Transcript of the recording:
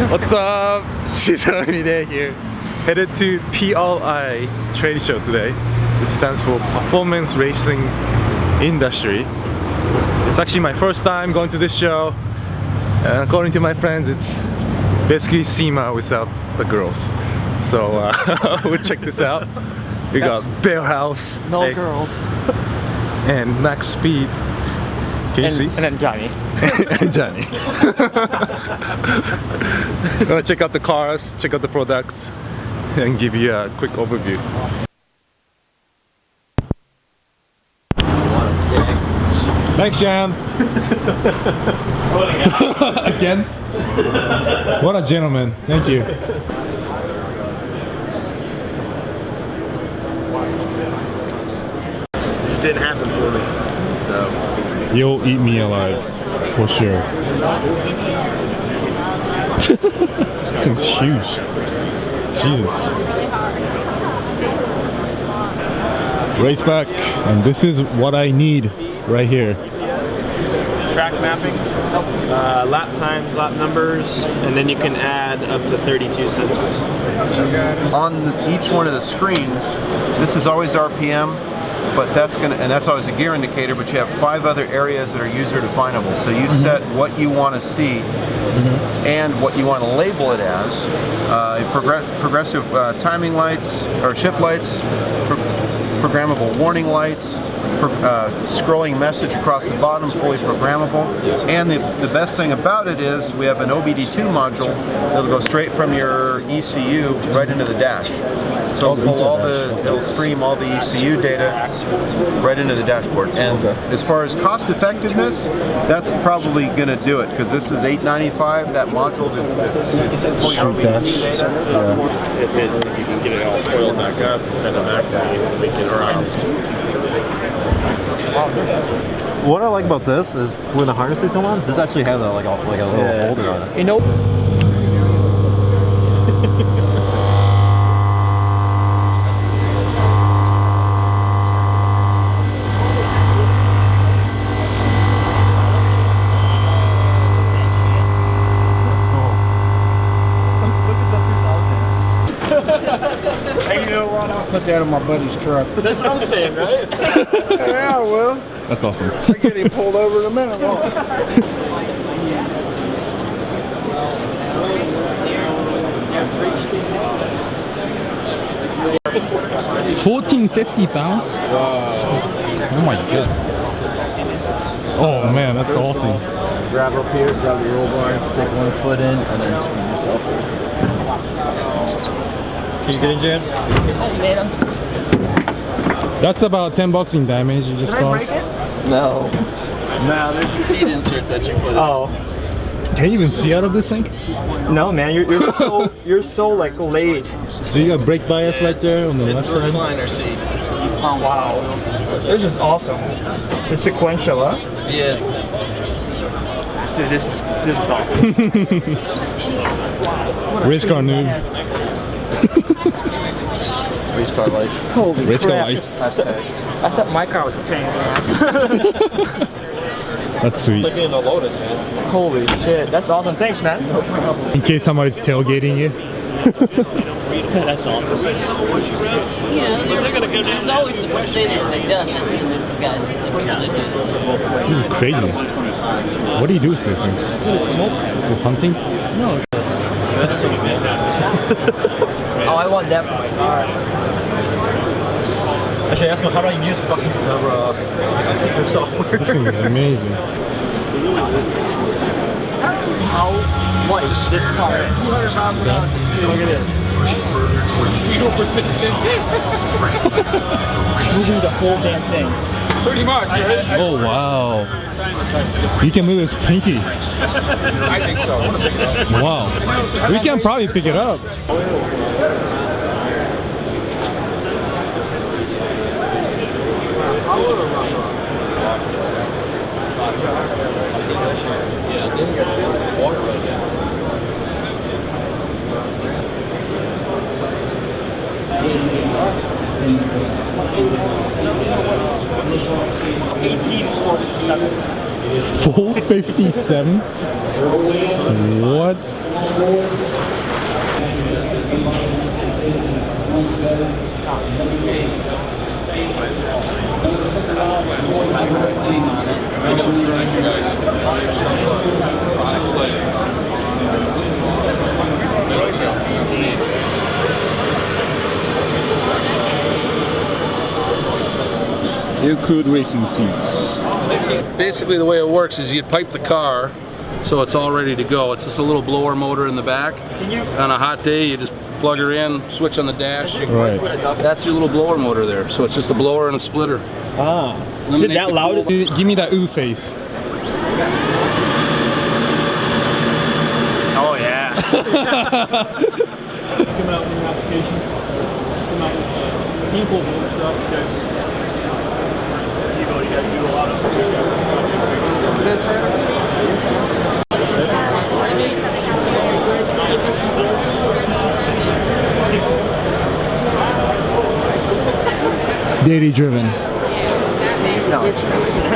What's up? Shizaramide here. Headed to PRI trade show today, which stands for Performance Racing Industry. It's actually my first time going to this show, and according to my friends, it's basically SEMA without the girls. So we'll check this out. We got Bear House, no girls, and Max Speed. Can you see? And then Johnny. And Johnny. I'm gonna check out the cars, check out the products, and give you a quick overview. Thanks, Jam. Again? What a gentleman. Thank you. This didn't happen for me, so. You'll eat me alive, for sure. This thing's huge. Jesus. Race back, and this is what I need right here. Track mapping, lap times, lap numbers, and then you can add up to 32 sensors. On each one of the screens, this is always RPM, but that's always a gear indicator, but you have 5 other areas that are user definable. So you set what you want to see and what you want to label it as. Progressive timing lights, or shift lights, programmable warning lights, scrolling message across the bottom, fully programmable. And the best thing about it is we have an OBD2 module that'll go straight from your ECU right into the dash. So it'll stream all the ECU data right into the dashboard. And as far as cost effectiveness, that's probably going to do it, because this is $895, that module to pull your OBD2 data. If you can get it all oiled back up, send it back to me, we can run. What I like about this is when the harnesses come on, this actually has a little holder on it. You know. 'I'll put that on my buddy's truck. That's what I'm saying, right? Yeah, well. That's awesome. I'll get him pulled over in a minute. 1450 pounds? Wow. Oh my god. Oh man, that's awesome. Grab up here, grab the roll bar, stick one foot in, and then swing yourself over. Can you get in, Jan? That's about 10 bucks in damage you just caused. No. No, there's a seat insert that you put in. Oh. Can you even see out of this thing? No, man, you're so like laid. So you got brake bias right there on the left It's the side? recliner seat. Wow. This is awesome. It's sequential, huh? Yeah. Dude, this is awesome. Race car noob. Race car life. Holy Race car crap. life. I thought my car was a pain in the ass. That's sweet. Like in the Lotus, man. Holy shit, that's awesome. Thanks, man. In case somebody's tailgating you. That's awesome. Yeah, they're gonna go down. There's always the percentage that doesn't, and there's the guys that do. This is crazy. What do you do with these things? Go hunting? No. That's sweet, man. Oh, I want that for my car. Actually, ask me, how do I use fucking your software? This thing is amazing. How light this car is. Look at this. Moving the whole damn thing. Pretty much, right? Oh wow. You can move his pinky. I think so. Wow. We can probably pick it up. $457? What? Air cooled racing seats. Basically the way it works is you pipe the car so it's all ready to go. It's just a little blower motor in the back. On a hot day you just plug her in, switch on the dash. Right. That's your little blower motor there. So it's just a blower and a splitter. Ah. Is it Eliminate that the loud? cool- Give me that ooh face. Oh yeah. Come out with your application. Come out with people and stuff because you got to do a lot of. Daily driven. No.